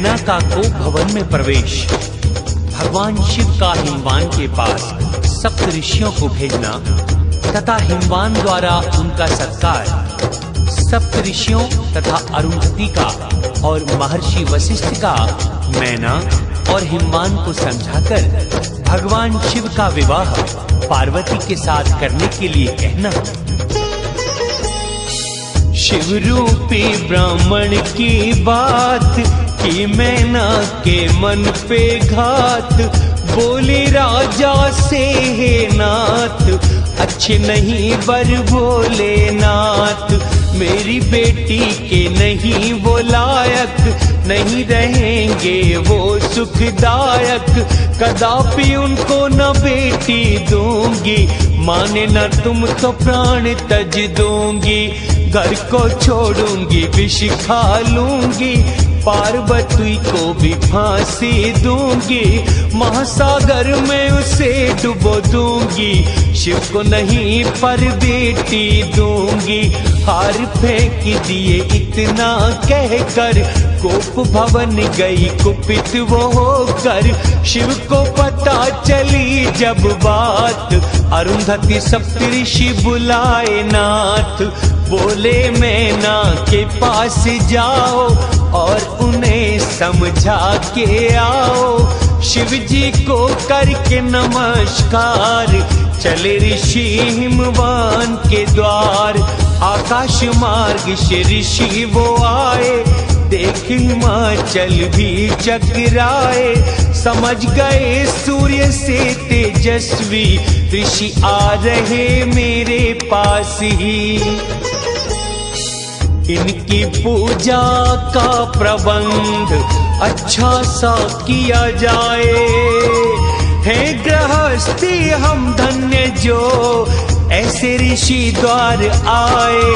मेनका को भवन में प्रवेश। भगवान शिव का हिमवान के पास सप्त ऋषियों को भेजना तथा हिमवान द्वारा उनका सत्कार। सप्त ऋषियों तथा अरुंधति का और महर्षि वशिष्ठ का मैना और हिमवान को समझाकर भगवान शिव का विवाह पार्वती के साथ करने के लिए कहना। शिव रूपी ब्राह्मण की बात कि मैना के मन पे घात, बोली राजा से हे नाथ, अच्छे नहीं वर बोले नाथ, मेरी बेटी के नहीं वो लायक, नहीं रहेंगे वो सुखदायक, कदापि उनको न बेटी दूंगी, माने न तुम तो प्राण तज दूंगी, घर को छोड़ूंगी विष खा लूंगी, पार्वती को भी फांसी दूंगी, महासागर में उसे डुबो दूंगी, शिव को नहीं पर बेटी दूंगी। हार फेंक दिए इतना कहकर, कोप भवन गई कुपित वो होकर, शिव को पता चली जब बात, अरुंधति सप्तऋषि बुलाए नाथ, बोले मैना के पास जाओ और उन्हें समझा के आओ। शिव जी को करके नमस्कार, चले ऋषि हिमवान के द्वार, आकाश मार्ग से ऋषि वो आए, देख हिमाचल भी चकराए, समझ गए सूर्य से तेजस्वी, ऋषि आ रहे मेरे पास ही। इनकी पूजा का प्रबंध अच्छा सा किया जाए, है गृहस्थी हम धन्य जो ऐसे ऋषि द्वार आए।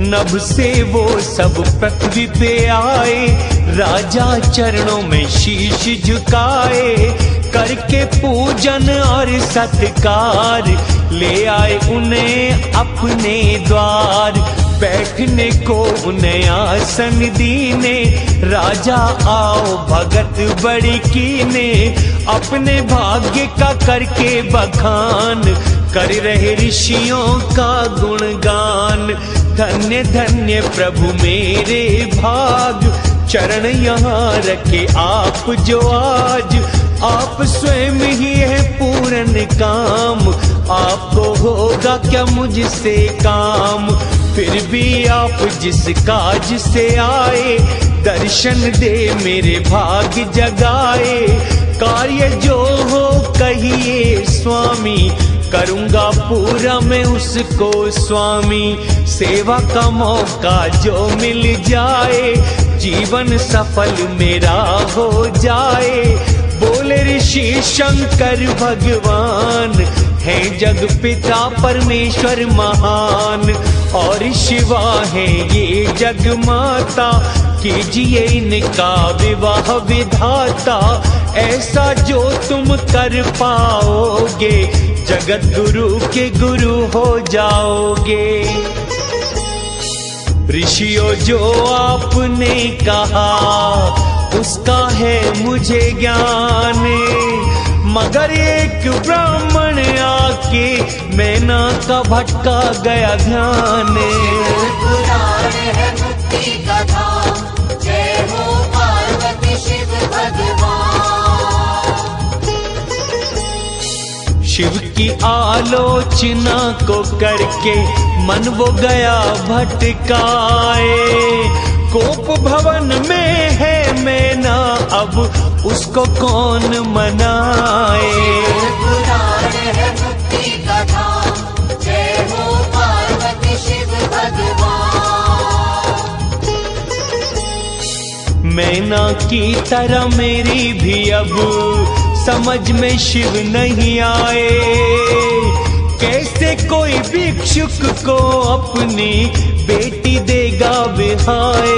नभ से वो सब पृथ्वी पे आए, राजा चरणों में शीश झुकाए, करके पूजन और सत्कार, ले आए उन्हें अपने द्वार, बैठने को उन्हें आसन दीने, राजा आओ भगत बड़ी कीने, अपने भाग्य का करके बखान, कर रहे ऋषियों का गुणगान। धन्य धन्य प्रभु मेरे भाग, चरण यहाँ रखे आप जो आज, आप स्वयं ही है पूर्ण काम, आपको होगा क्या मुझसे काम, फिर भी आप जिस काज से आए, दर्शन दे मेरे भाग्य जगाए, कार्य जो हो कहिए स्वामी, करूँगा पूरा मैं उसको स्वामी, सेवा का मौका जो मिल जाए, जीवन सफल मेरा हो जाए। बोले ऋषि शंकर भगवान, है जग पिता परमेश्वर महान, और शिवा है ये जग माता, कीजिए इनका विवाह विधाता, ऐसा जो तुम कर पाओगे, जगत गुरु के गुरु हो जाओगे। ऋषियों जो आपने कहा, उसका है मुझे ज्ञान, मगर एक ब्राह्मण आके मैना का भटका गया ध्यान। शिव की आलोचना को करके मन वो गया भटकाए, कोप भवन में है मैना, अब उसको कौन मनाए। मैना की तरह मेरी भी अब समझ में शिव नहीं आए, कैसे कोई भिक्षुक को अपनी बेटी देगा बिहाए।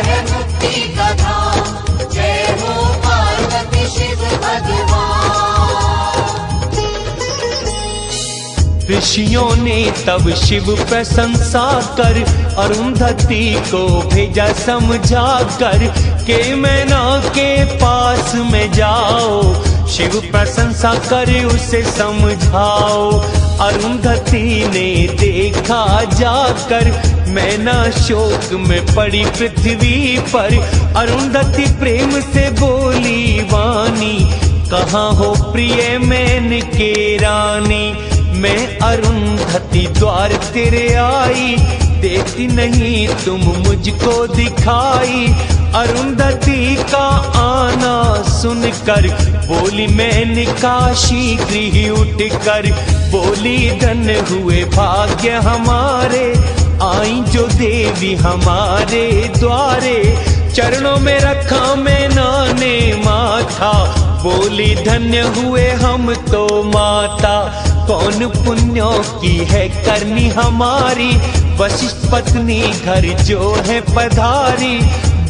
मैना की ऋषियों ने तब शिव प्रशंसा कर अरुंधति को भेजा समझा कर के मैना के पास में जाओ, शिव प्रशंसा करे उसे समझाओ। अरुंधति ने देखा जाकर मैना शोक में पड़ी पृथ्वी पर। अरुंधति प्रेम से बोली वाणी, कहाँ हो प्रिय मैन के रानी। मैं अरुंधति द्वार तेरे आई, देती नहीं तुम मुझको दिखाई। अरुंधति का आना सुनकर बोली मैंने काशी गृह उठकर, बोली धन्य हुए भाग्य हमारे, आई जो देवी हमारे द्वारे। चरणों में रखा मैना ने माथा, बोली धन्य हुए हम तो माता। कौन पुण्यों की है करनी हमारी, वशिष्ठ पत्नी घर जो है पधारी।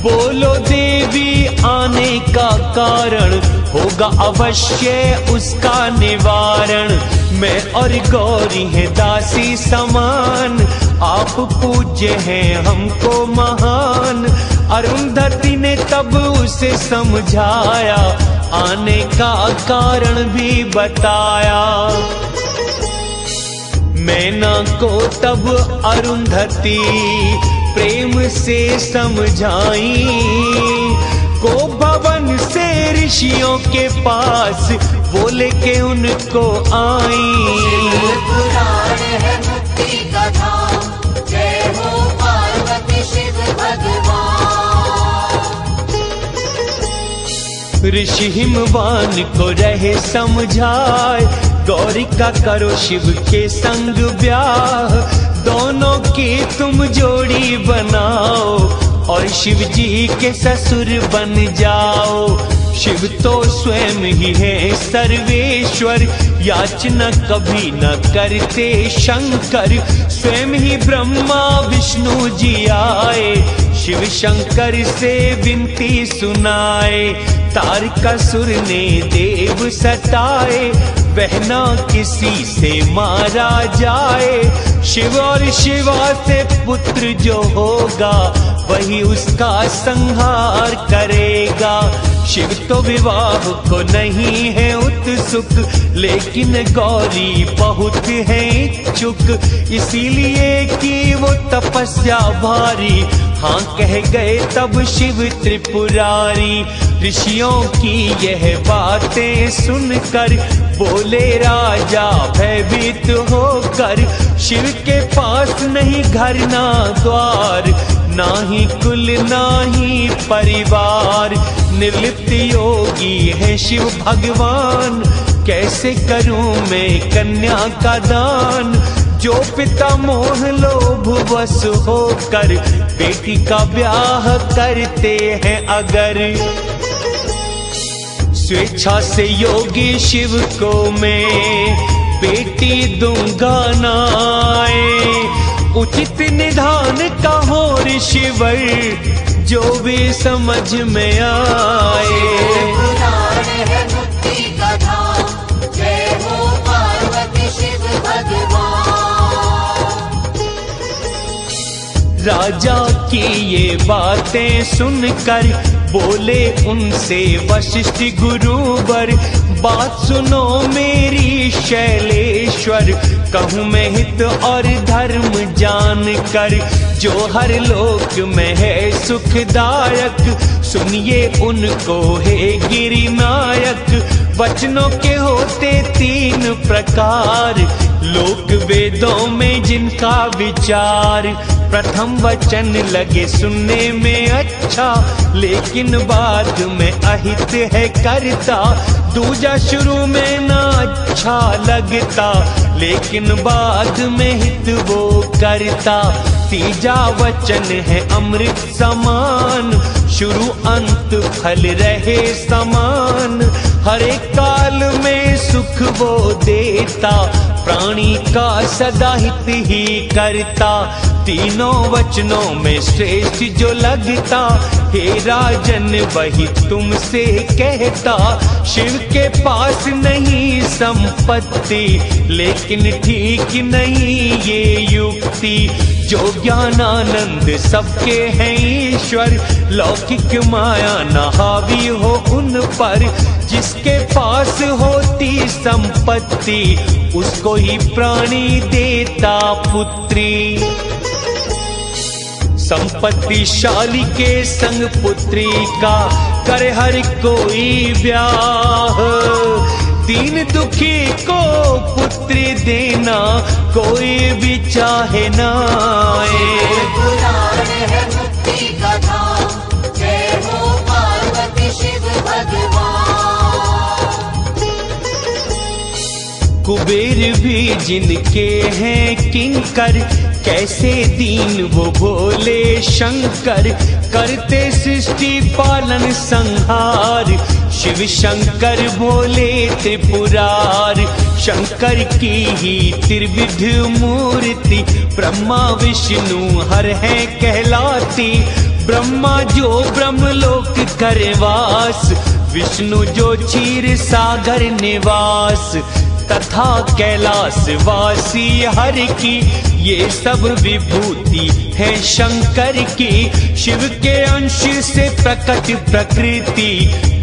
बोलो देवी आने का कारण, होगा अवश्य उसका निवारण। मैं और गौरी है दासी समान, आप पूज्य हैं हमको महान। अरुंधति ने तब उसे समझाया, आने का कारण भी बताया। मैना को तब अरुंधति प्रेम से समझाई, को भवन से ऋषियों के पास वो लेके उनको आई। पुराण है मुक्ति का धाम, जय हो पार्वती शिव भगवान। ऋषि हिमवान को रहे समझाए, गौरी का करो शिव के संग ब्याह। दोनों की तुम जोड़ी बनाओ, और शिव जी के ससुर बन जाओ। शिव तो स्वयं ही है सर्वेश्वर, याचना कभी न करते शंकर। स्वयं ही ब्रह्मा विष्णु जी आए, शिव शंकर से विनती सुनाए। तारकासुर ने देव सताए, बहना किसी से मारा जाए। शिव और शिवा से पुत्र जो होगा, वही उसका संहार करेगा। शिव तो विवाह को नहीं है उत्सुक, लेकिन गौरी बहुत है इच्छुक। इसीलिए कि वो तपस्या भारी, हाँ कह गए तब शिव त्रिपुरारी। ऋषियों की यह बातें सुनकर बोले राजा भयभीत होकर, शिव के पास नहीं घर ना द्वार, ना ही कुल ना ही परिवार। निर्लिप्त योगी है शिव भगवान, कैसे करूं मैं कन्या का दान। जो पिता मोह लोभ वश होकर बेटी का ब्याह करते हैं अगर, स्वेच्छा से योगी शिव को मैं बेटी दूंगा नाए। उचित निधान का हो ऋषिवर, जो भी समझ में आए। पुराण है मुक्ति का धाम, जय हो पार्वती शिव भगवान। राजा की ये बातें सुनकर बोले उनसे वशिष्ठ गुरुवर, बात सुनो मेरी शैलेश्वर। कहूँ मैं हित और धर्म जान कर, जो हर लोक में है सुखदायक। सुनिए उनको हे गिरिनायक, वचनों के होते तीन प्रकार, लोक वेदों में जिनका विचार। प्रथम वचन लगे सुनने में अच्छा, लेकिन बाद में अहित है करता। दूजा शुरू में ना अच्छा लगता, लेकिन बाद में हित वो करता। तीजा वचन है अमृत समान, शुरू अंत फल रहे समान। हर एक काल में सुख वो देता, प्राणी का सदा हित ही करता। तीनों वचनों में श्रेष्ठ जो लगता, हे राजन वही तुमसे कहता। शिव के पास नहीं संपत्ति, लेकिन ठीक नहीं ये युक्ति। जो ज्ञानानंद सबके हैं ईश्वर, लौकिक माया न हावी हो उन पर। जिसके पास होती संपत्ति, उसको ही प्राणी देता पुत्री। संपत्तिशाली के संग पुत्री का करे हर कोई ब्याह। दीन दुखी को पुत्री देना कोई भी चाहे ना। पुराण है मुक्ति का धाम, जय हो पार्वती शिव भगवान। कुबेर भी जिनके हैं किंकर, कैसे दीन वो भोले शंकर। करते सृष्टि पालन संहार, शिव शंकर भोले त्रिपुरार। शंकर की ही त्रिविध मूर्ति, ब्रह्मा विष्णु हर है कहलाती। ब्रह्मा जो ब्रह्मलोक करे वास, विष्णु जो क्षीर सागर निवास। तथा कैलाश वासी हर की, ये सब विभूति है शंकर की। शिव के अंश से प्रकट प्रकृति,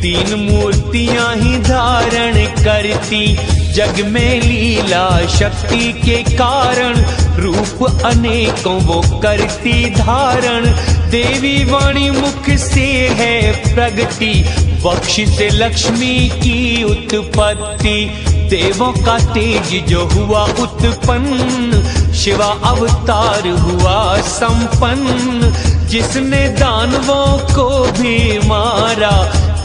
तीन मूर्तियां ही धारण करती। जग में लीला शक्ति के कारण, रूप अनेकों वो करती धारण। देवी वाणी मुख से है प्रगति, वक्ष से लक्ष्मी की उत्पत्ति। देवों का तेज जो हुआ उत्पन्न, शिवा अवतार हुआ संपन्न। जिसने दानवों को भी मारा,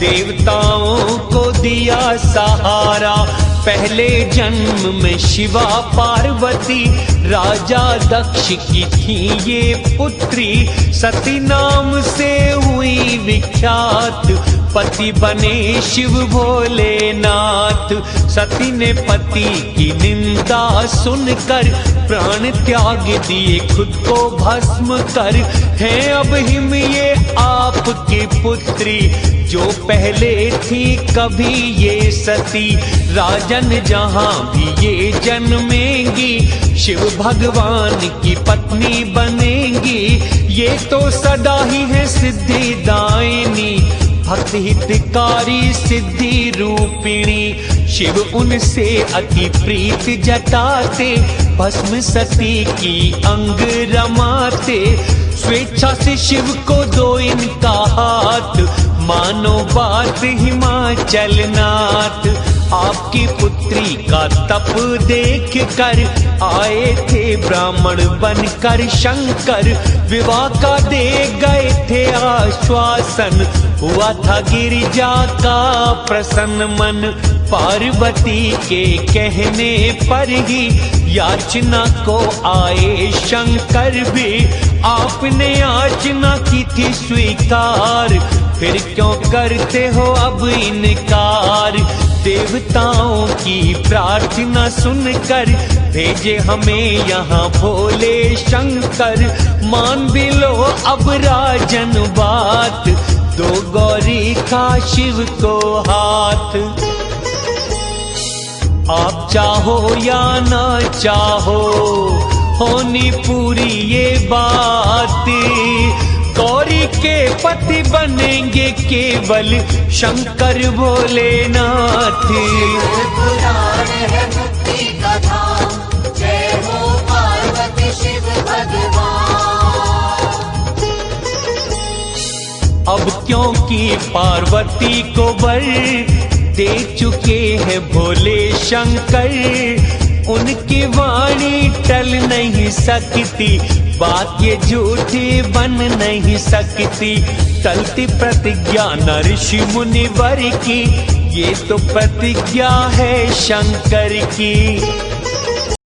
देवताओं को दिया सहारा। पहले जन्म में शिवा पार्वती, राजा दक्ष की थी ये पुत्री। सती नाम से हुई विख्यात, पति बने शिव भोलेनाथ। सती ने पति की निंदा सुनकर, प्राण त्याग दिए खुद को भस्म कर। है अब हिम ये आपकी पुत्री, जो पहले थी कभी ये सती। राजन जहाँ भी ये जन्मेंगी, शिव भगवान की पत्नी बनेंगी। ये तो सदा ही है सिद्धि दायिनी, भक्त हितकारी सिद्धि रूपिणी। शिव उनसे अति प्रीत जताते, भस्म सती की अंग रमाते। स्वेच्छा से शिव को दो इनका हाथ, मानो बात हिमाचल नाथ। आपकी पुत्री का तप देख कर, आए थे ब्राह्मण बनकर शंकर। विवाह का दे गए थे आश्वासन, हुआ था गिरिजा का प्रसन्न मन। पार्वती के कहने पर ही याचना को आए शंकर भी। आपने याचना की थी स्वीकार, फिर क्यों करते हो अब इनकार। देवताओं की प्रार्थना सुनकर, भेजे हमें यहाँ भोले शंकर। मान भी लो अब राजन बात, दो गौरी का शिव को हाथ। आप चाहो या ना चाहो, होनी पूरी ये बात। गौरी के पति बनेंगे केवल शंकर भोलेनाथ। पुराण है मुक्ति का धाम, जय हो पार्वती शिव भगवान। अब क्योंकि पार्वती को वर दे चुके हैं भोले शंकर, उनकी वाणी टल नहीं सकती, बात ये झूठी बन नहीं सकती। टलती प्रतिज्ञा न ऋषि मुनिवर की, ये तो प्रतिज्ञा है शंकर की।